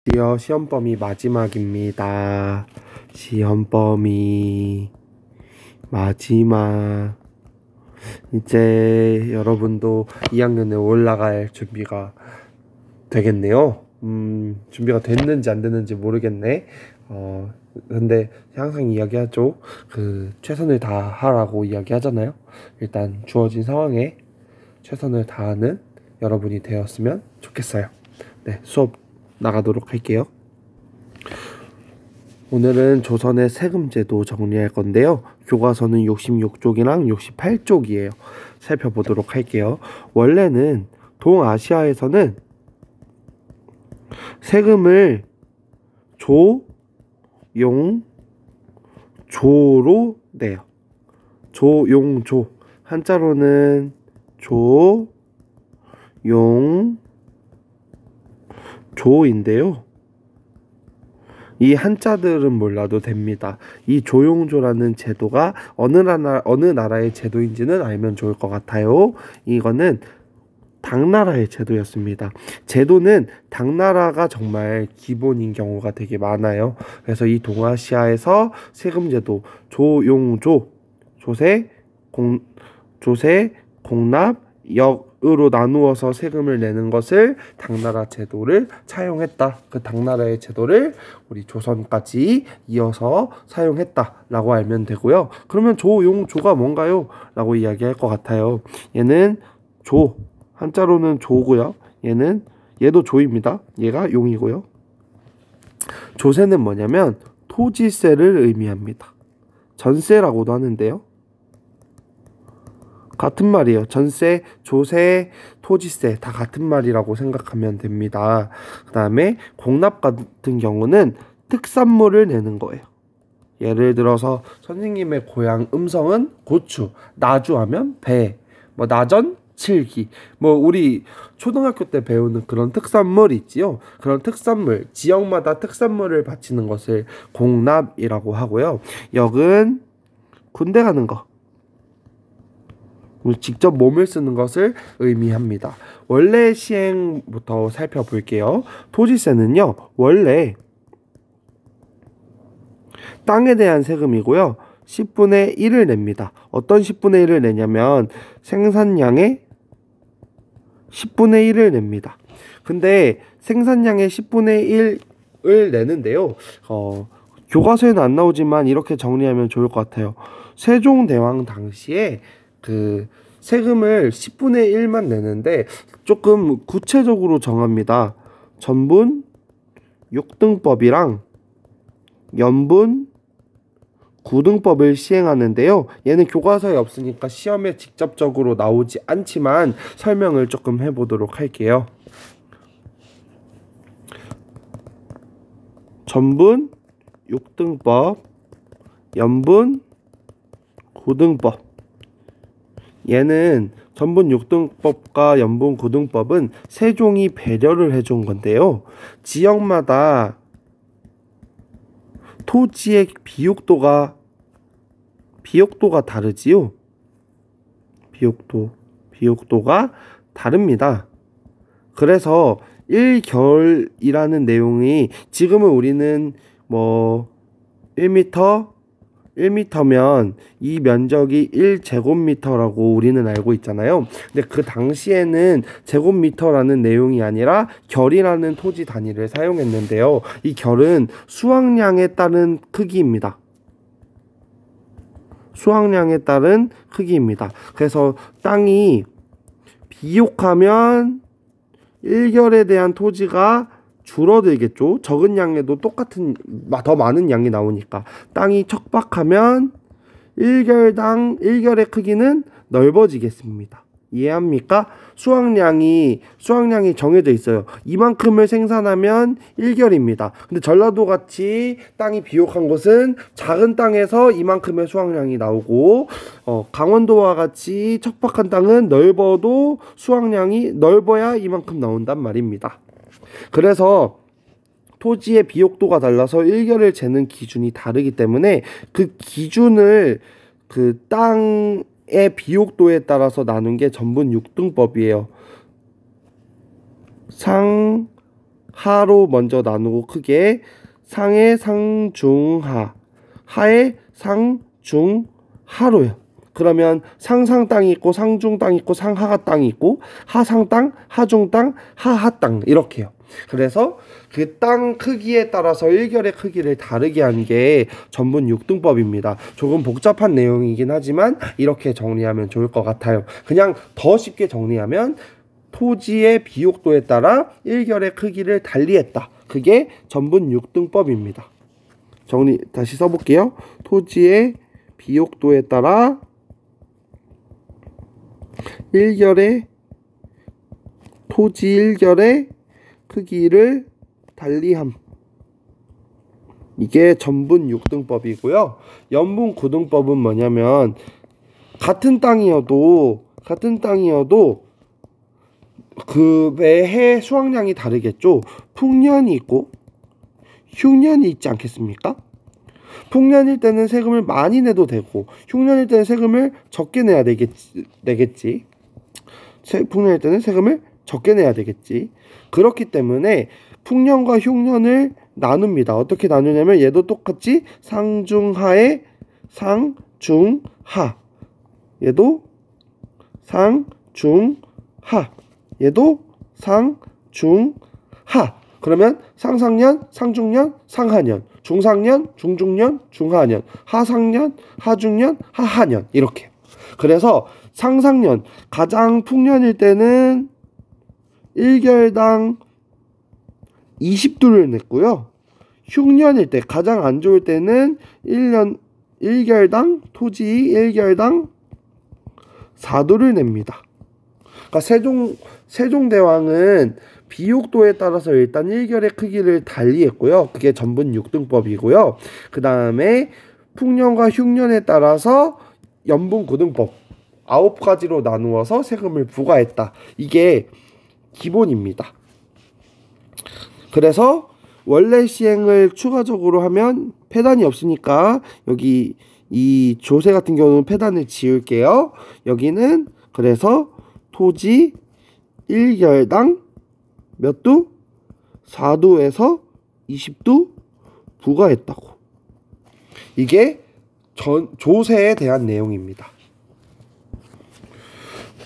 드디어 시험 범위 마지막입니다. 시험 범위 마지막. 이제 여러분도 2학년에 올라갈 준비가 되겠네요. 준비가 됐는지 안 됐는지 모르겠네. 근데 항상 이야기하죠. 최선을 다하라고 이야기하잖아요. 일단 주어진 상황에 최선을 다하는 여러분이 되었으면 좋겠어요. 네, 수업 나가도록 할게요. 오늘은 조선의 세금제도 정리할 건데요. 교과서는 66쪽이랑 68쪽이에요. 살펴보도록 할게요. 원래는 동아시아에서는 세금을 조, 용, 조로 내요. 조, 용, 조. 한자로는 조, 용, 조인데요. 이 한자들은 몰라도 됩니다. 이 조용조라는 제도가 어느 나라의 제도인지는 알면 좋을 것 같아요. 이거는 당나라의 제도였습니다. 제도는 당나라가 정말 기본인 경우가 되게 많아요. 그래서 이 동아시아에서 세금제도 조용조, 조세, 공납, 역으로 나누어서 세금을 내는 것을 당나라 제도를 차용했다. 그 당나라의 제도를 우리 조선까지 이어서 사용했다라고 알면 되고요. 그러면 조용조가 뭔가요? 라고 이야기할 것 같아요. 얘는 조, 한자로는 조고요. 얘도 조입니다. 얘가 용이고요. 조세는 뭐냐면 토지세를 의미합니다. 전세라고도 하는데요. 같은 말이에요. 전세, 조세, 토지세 다 같은 말이라고 생각하면 됩니다. 그 다음에 공납 같은 경우는 특산물을 내는 거예요. 예를 들어서 선생님의 고향 음성은 고추, 나주하면 배, 나전, 칠기, 우리 초등학교 때 배우는 그런 특산물 있지요. 그런 특산물, 지역마다 특산물을 바치는 것을 공납이라고 하고요. 역은 군대 가는 거, 직접 몸을 쓰는 것을 의미합니다. 원래 시행부터 살펴볼게요. 토지세는요, 원래 땅에 대한 세금이고요. 10분의 1을 냅니다. 어떤 10분의 1을 내냐면 생산량의 10분의 1을 냅니다. 근데 생산량의 10분의 1을 내는데요. 교과서에는 안 나오지만 이렇게 정리하면 좋을 것 같아요. 세종대왕 당시에 세금을 10분의 1만 내는데 조금 구체적으로 정합니다. 전분 6등법이랑 연분 9등법을 시행하는데요. 얘는 교과서에 없으니까 시험에 직접적으로 나오지 않지만 설명을 조금 해보도록 할게요. 전분 6등법, 연분 9등법. 얘는 전분 6등법과 연분 9등법은 세종이 배려를 해준 건데요. 지역마다 토지의 비옥도가 다르지요. 비옥도가 다릅니다. 그래서 1결이라는 내용이 지금은 우리는 1m면 이 면적이 1제곱미터라고 우리는 알고 있잖아요. 근데 그 당시에는 제곱미터라는 내용이 아니라 결이라는 토지 단위를 사용했는데요. 이 결은 수확량에 따른 크기입니다. 그래서 땅이 비옥하면 1결에 대한 토지가 줄어들겠죠. 적은 양에도 더 많은 양이 나오니까. 땅이 척박하면 1결의 크기는 넓어지겠습니다. 이해합니까? 수확량이 정해져 있어요. 이만큼을 생산하면 1결입니다. 근데 전라도 같이 땅이 비옥한 곳은 작은 땅에서 이만큼의 수확량이 나오고, 강원도와 같이 척박한 땅은 수확량이 넓어야 이만큼 나온단 말입니다. 그래서 토지의 비옥도가 달라서 1결을 재는 기준이 다르기 때문에 그 기준을 땅의 비옥도에 따라서 나눈 게 전분 6등법이에요. 하로 먼저 나누고 크게 상의 상중하, 하의 상중하로요. 그러면 상상 땅이 있고 상중 땅이 있고 상하가 땅이 있고 하상 땅, 하중 땅, 하하 땅 이렇게요. 그래서 그 땅 크기에 따라서 일결의 크기를 다르게 한 게 전분 6등법입니다. 조금 복잡한 내용이긴 하지만 이렇게 정리하면 좋을 것 같아요. 그냥 더 쉽게 정리하면 토지의 비옥도에 따라 일결의 크기를 달리했다. 그게 전분 6등법입니다. 정리 다시 써볼게요. 토지의 비옥도에 따라 토지 일결의 크기를 달리함. 이게 전분 6등법이고요. 연분 9등법은 뭐냐면 같은 땅이어도 그 매해 수확량이 다르겠죠. 풍년이 있고 흉년이 있지 않겠습니까? 풍년일 때는 세금을 많이 내도 되고 흉년일 때는 세금을 적게 내야 되겠지. 풍년일 때는 세금을 적게 내야 되겠지. 그렇기 때문에 풍년과 흉년을 나눕니다. 어떻게 나누냐면 얘도 똑같이 상중하의 상중하, 얘도 상중하, 얘도 상중하. 그러면 상상년, 상중년, 상하년, 중상년, 중중년, 중하년, 하상년, 하중년, 하하년 이렇게. 그래서 상상년 가장 풍년일 때는 1결당 20두를 냈고요. 흉년일 때 가장 안 좋을 때는 1결당 토지 1결당 4두를 냅니다. 그러니까 세종대왕은 비옥도에 따라서 일단 일결의 크기를 달리했고요. 그게 전분 6등법이고요. 그 다음에 풍년과 흉년에 따라서 연분 9등법 9가지로 나누어서 세금을 부과했다. 이게 기본입니다. 그래서 원래 시행을 추가적으로 하면 폐단이 없으니까 여기 이 조세 같은 경우는 폐단을 지울게요. 여기는 그래서 토지 1결당 몇 두? 4두에서 20두 부과했다고. 이게 조세에 대한 내용입니다.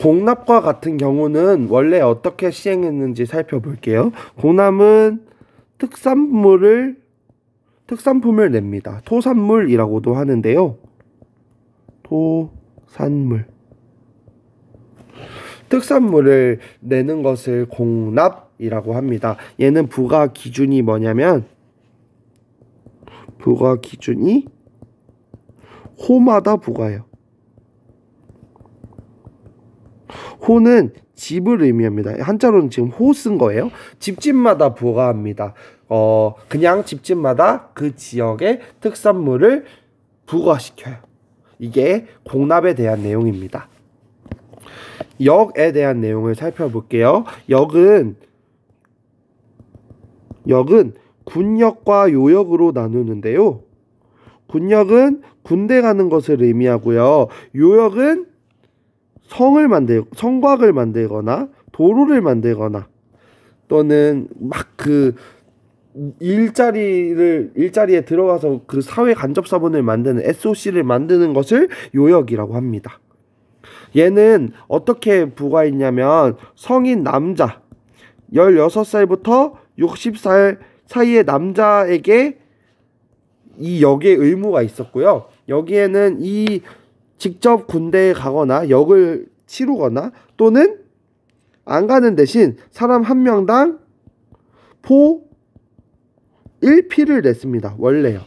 공납과 같은 경우는 원래 어떻게 시행했는지 살펴볼게요. 공납은 특산품을 냅니다. 토산물이라고도 하는데요. 토산물. 특산물을 내는 것을 공납이라고 합니다. 얘는 부과 기준이 뭐냐면 호마다 부과해요. 호는 집을 의미합니다. 한자로는 지금 호 쓴 거예요. 집집마다 부과합니다. 그냥 집집마다 그 지역의 특산물을 부과시켜요. 이게 공납에 대한 내용입니다. 역에 대한 내용을 살펴볼게요. 역은 군역과 요역으로 나누는데요. 군역은 군대 가는 것을 의미하고요. 요역은 성곽을 만들거나 도로를 만들거나 또는 막 그 일자리에 들어가서 그 사회 간접사본을 만드는 SOC를 만드는 것을 요역이라고 합니다. 얘는 어떻게 부과했냐면 성인 남자 16살부터 60살 사이의 남자에게 이 역의 의무가 있었고요. 여기에는 이 직접 군대에 가거나 역을 치르거나 또는 안 가는 대신 사람 한 명당 포 1피를 냈습니다. 원래요.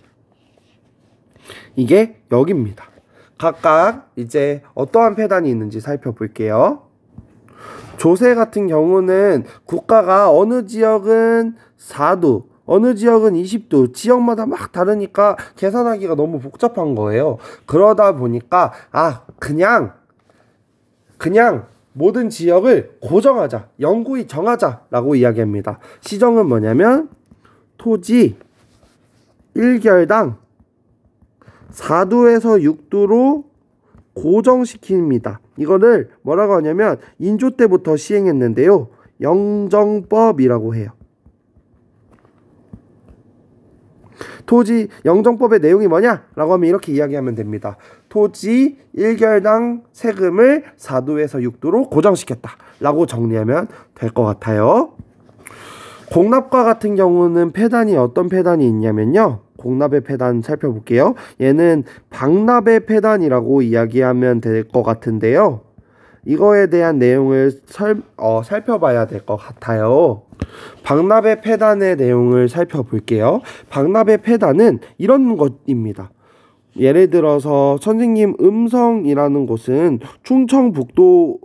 이게 역입니다. 각각 이제 어떠한 폐단이 있는지 살펴볼게요. 조세 같은 경우는 국가가 어느 지역은 4두, 어느 지역은 20두, 지역마다 막 다르니까 계산하기가 너무 복잡한 거예요. 그러다 보니까 그냥 모든 지역을 고정하자, 영구히 정하자라고 이야기합니다. 시정은 뭐냐면 토지 1결당 4두에서 6두로 고정시킵니다. 이거를 뭐라고 하냐면 인조 때부터 시행했는데요. 영정법이라고 해요. 토지 영정법의 내용이 뭐냐? 라고 하면 이렇게 이야기하면 됩니다. 토지 1결당 세금을 4도에서 6도로 고정시켰다 라고 정리하면 될 것 같아요. 공납과 같은 경우는 폐단이 어떤 폐단이 있냐면요, 공납의 폐단 살펴볼게요. 얘는 방납의 폐단이라고 이야기하면 될 것 같은데요, 이거에 대한 내용을 살펴봐야 될 것 같아요. 방납의 폐단의 내용을 살펴볼게요. 방납의 폐단은 이런 것입니다. 예를 들어서 선생님 음성이라는 곳은 충청북도입니다.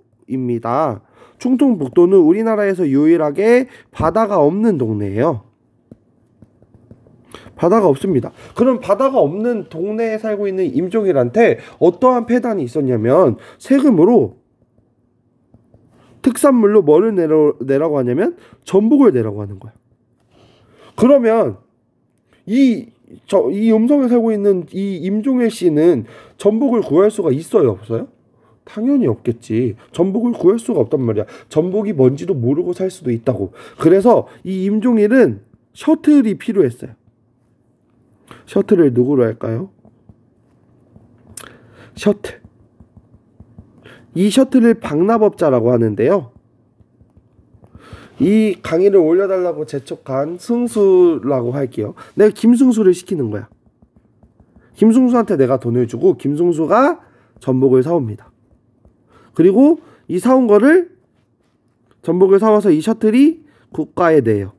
충청북도는 우리나라에서 유일하게 바다가 없는 동네예요. 바다가 없습니다. 그럼 바다가 없는 동네에 살고 있는 임종일한테 어떠한 폐단이 있었냐면, 세금으로 특산물로 뭐를 내라고 하냐면 전복을 내라고 하는 거야. 그러면 이 음성에 살고 있는 이 임종일 씨는 전복을 구할 수가 있어요, 없어요? 당연히 없겠지. 전복을 구할 수가 없단 말이야. 전복이 뭔지도 모르고 살 수도 있다고. 그래서 이 임종일은 셔틀이 필요했어요. 셔틀을 누구로 할까요? 셔틀. 이 셔틀을 방납업자라고 하는데요, 이 강의를 올려달라고 재촉한 승수라고 할게요. 내가 김승수를 시키는 거야. 김승수한테 내가 돈을 주고 김승수가 전복을 사옵니다. 그리고 이 사온 거를, 전복을 사와서 이 셔틀이 국가에 내요.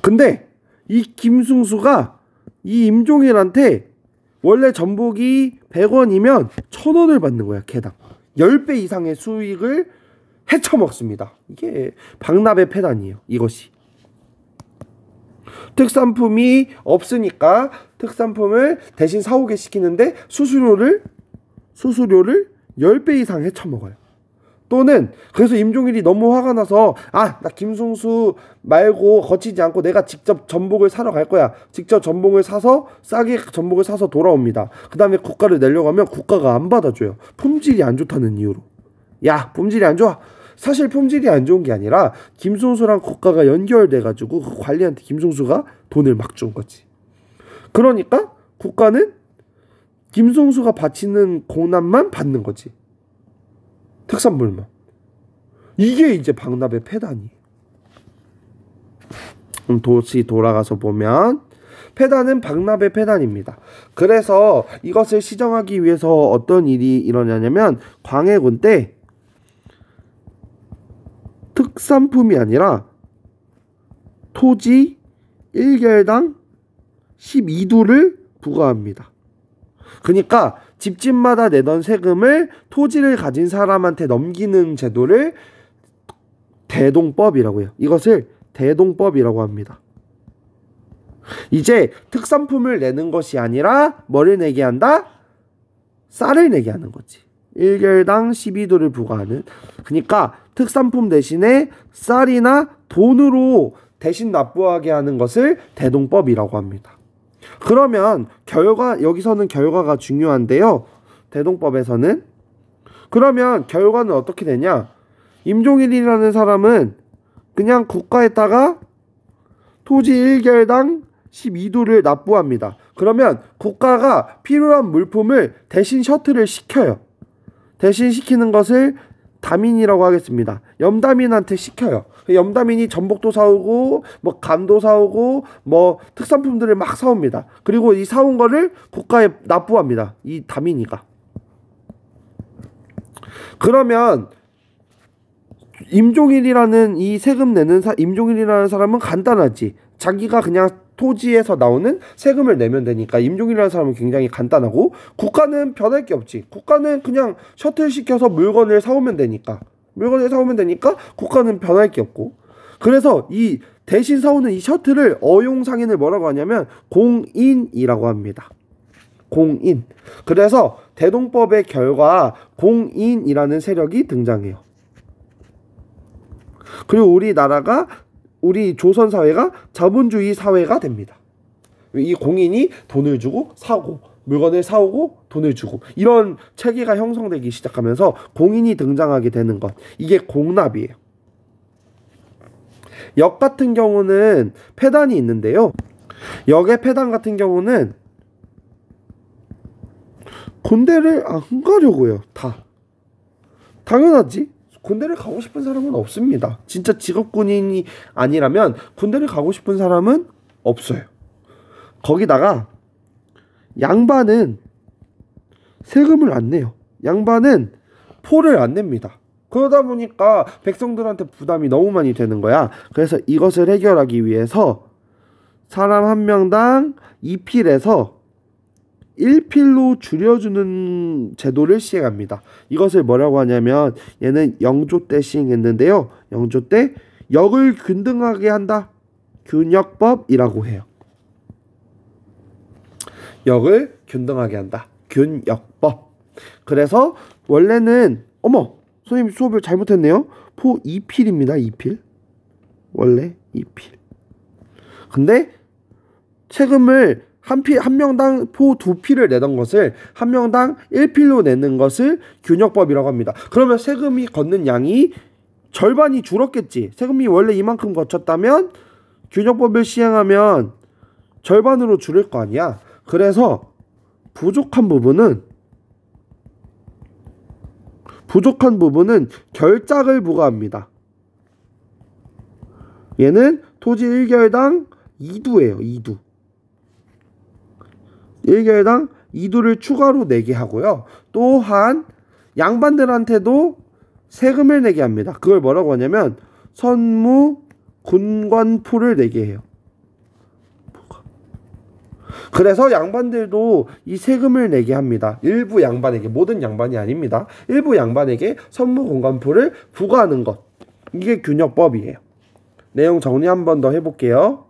근데 이 김승수가 이 임종일한테 원래 전복이 100원이면 1000원을 받는 거야, 개당. 10배 이상의 수익을 헤쳐먹습니다. 이게 방납의 폐단이에요, 이것이. 특산품이 없으니까 특산품을 대신 사오게 시키는데 수수료를 10배 이상 헤쳐먹어요. 또는 그래서 임종일이 너무 화가 나서, 나 김승수 말고 거치지 않고 내가 직접 전복을 사러 갈 거야. 직접 전복을 사서 싸게 전복을 사서 돌아옵니다. 그 다음에 국가를 내려고 하면 국가가 안 받아줘요. 품질이 안 좋다는 이유로. 야, 품질이 안 좋아. 사실 품질이 안 좋은 게 아니라 김승수랑 국가가 연결돼가지고 그 관리한테 김승수가 돈을 막 준 거지. 그러니까 국가는 김승수가 바치는 공납만 받는 거지, 특산물만. 이게 이제 방납의 폐단이에요. 다시 돌아가서 보면 폐단은 방납의 폐단입니다. 그래서 이것을 시정하기 위해서 어떤 일이 일어나냐면, 광해군 때 특산품이 아니라 토지 1결당 12두를 부과합니다. 그러니까 집집마다 내던 세금을 토지를 가진 사람한테 넘기는 제도를 대동법이라고 해요. 이것을 대동법이라고 합니다. 이제 특산품을 내는 것이 아니라 뭐를 내게 한다? 쌀을 내게 하는 거지. 1결당 12도를 부과하는. 그러니까 특산품 대신에 쌀이나 돈으로 대신 납부하게 하는 것을 대동법이라고 합니다. 그러면 여기서는 결과가 중요한데요, 대동법에서는. 그러면 결과는 어떻게 되냐? 임종일이라는 사람은 그냥 국가에다가 토지 1결당 12도를 납부합니다. 그러면 국가가 필요한 물품을 대신 셔틀을 시켜요. 대신 시키는 것을 담인이라고 하겠습니다. 염담인한테 시켜요. 염담인이 전복도 사오고 뭐 감도 사오고 뭐 특산품들을 막 사옵니다. 그리고 이 사온 거를 국가에 납부합니다, 이 담인이가. 그러면 임종일이라는 이 세금 내는 임종일이라는 사람은 간단하지. 자기가 그냥 토지에서 나오는 세금을 내면 되니까 임종일이라는 사람은 굉장히 간단하고, 국가는 변할 게 없지. 국가는 그냥 셔틀 시켜서 물건을 사오면 되니까 국가는 변할 게 없고. 그래서 이 대신 사오는 이 셔틀을 어용상인을 뭐라고 하냐면 공인이라고 합니다. 공인. 그래서 대동법의 결과 공인이라는 세력이 등장해요. 그리고 우리 조선 사회가 자본주의 사회가 됩니다. 이 공인이 돈을 주고 사고, 물건을 사오고 돈을 주고, 이런 체계가 형성되기 시작하면서 공인이 등장하게 되는 것, 이게 공납이에요. 역 같은 경우는 폐단이 있는데요, 역의 패단 같은 경우는 군대를 안 가려고요. 당연하지. 군대를 가고 싶은 사람은 없습니다. 진짜 직업군인이 아니라면 군대를 가고 싶은 사람은 없어요. 거기다가 양반은 세금을 안 내요. 양반은 포를 안 냅니다. 그러다 보니까 백성들한테 부담이 너무 많이 되는 거야. 그래서 이것을 해결하기 위해서 사람 한 명당 2필에서 1필로 줄여주는 제도를 시행합니다. 이것을 뭐라고 하냐면 얘는 영조 때 시행했는데요. 영조 때 역을 균등하게 한다. 균역법이라고 해요. 역을 균등하게 한다. 균역법. 그래서 원래는 선생님 수업을 잘못했네요. 포 2필입니다. 2필. 원래 2필. 근데 세금을 한 명당 포 2필을 내던 것을 한 명당 1필로 내는 것을 균역법이라고 합니다. 그러면 세금이 걷는 양이 절반이 줄었겠지. 세금이 원래 이만큼 거쳤다면 균역법을 시행하면 절반으로 줄일 거 아니야. 그래서 부족한 부분은 결작을 부과합니다. 얘는 토지 1결당 2두예요. 2두. 1결당 2두를 추가로 내게 하고요. 또한 양반들한테도 세금을 내게 합니다. 그걸 뭐라고 하냐면 선무 군관포를 내게 해요. 그래서 양반들도 이 세금을 내게 합니다. 일부 양반에게, 모든 양반이 아닙니다. 일부 양반에게 선무 군관포를 부과하는 것. 이게 균역법이에요. 내용 정리 한 번 더 해볼게요.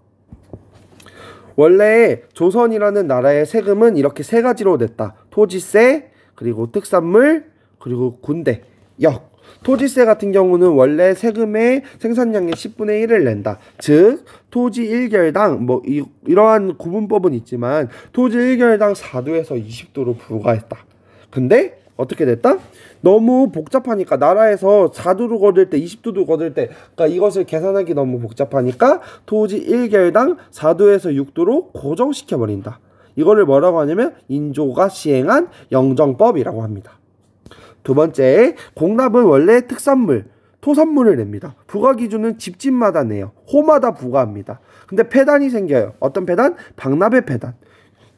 원래 조선이라는 나라의 세금은 이렇게 세 가지로 냈다. 토지세, 그리고 특산물, 그리고 군대, 역. 토지세 같은 경우는 원래 세금의 생산량의 10분의 1을 낸다. 즉 토지 1결당 이러한 구분법은 있지만 토지 1결당 4두에서 20두로 부과했다. 근데 어떻게 됐다? 너무 복잡하니까 나라에서 4두로 거둘 때 20두도 거둘 때 그러니까 이것을 계산하기 너무 복잡하니까 토지 1결당 4두에서 6두로 고정시켜버린다. 이거를 뭐라고 하냐면 인조가 시행한 영정법이라고 합니다. 두 번째, 공납은 원래 특산물, 토산물을 냅니다. 부과 기준은 집집마다 내요. 호마다 부과합니다. 근데 폐단이 생겨요. 어떤 폐단? 방납의 폐단.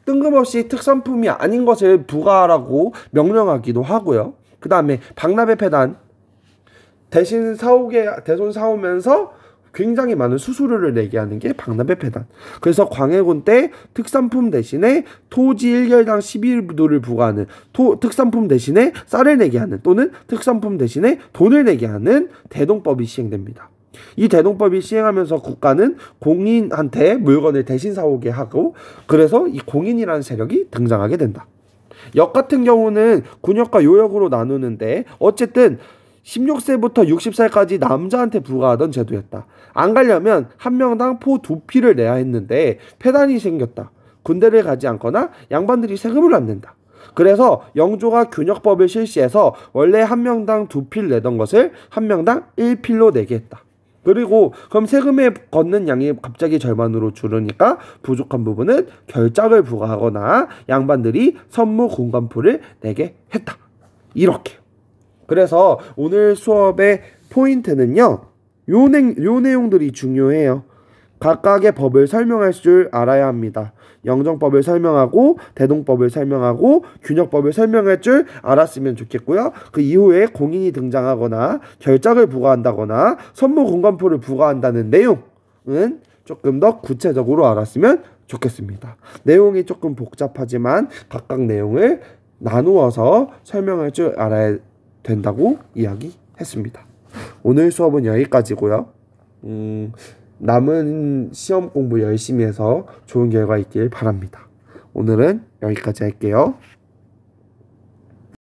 뜬금없이 특산품이 아닌 것을 부과하라고 명령하기도 하고요. 그 다음에 방납의 폐단. 대손 사오면서 굉장히 많은 수수료를 내게 하는 게 방납의 폐단. 그래서 광해군 때 특산품 대신에 토지 1결당 11두를 부과하는 특산품 대신에 쌀을 내게 하는 또는 특산품 대신에 돈을 내게 하는 대동법이 시행됩니다. 이 대동법이 시행하면서 국가는 공인한테 물건을 대신 사오게 하고 그래서 이 공인이라는 세력이 등장하게 된다. 역 같은 경우는 군역과 요역으로 나누는데 어쨌든 16세부터 60살까지 남자한테 부과하던 제도였다. 안 가려면 한 명당 포 2필을 내야 했는데 폐단이 생겼다. 군대를 가지 않거나 양반들이 세금을 안 낸다. 그래서 영조가 균역법을 실시해서 원래 한 명당 2필 내던 것을 한 명당 1필로 내게 했다. 그리고 그럼 세금에 걷는 양이 갑자기 절반으로 줄으니까 부족한 부분은 결작을 부과하거나 양반들이 선무 군관포를 내게 했다. 이렇게. 그래서 오늘 수업의 포인트는요. 요 내용들이 중요해요. 각각의 법을 설명할 줄 알아야 합니다. 영정법을 설명하고 대동법을 설명하고 균역법을 설명할 줄 알았으면 좋겠고요. 그 이후에 공인이 등장하거나 결작을 부과한다거나 선무 군관포를 부과한다는 내용은 조금 더 구체적으로 알았으면 좋겠습니다. 내용이 조금 복잡하지만 각각 내용을 나누어서 설명할 줄 알아야 된다고 이야기했습니다. 오늘 수업은 여기까지고요. 남은 시험 공부 열심히 해서 좋은 결과 있길 바랍니다. 오늘은 여기까지 할게요.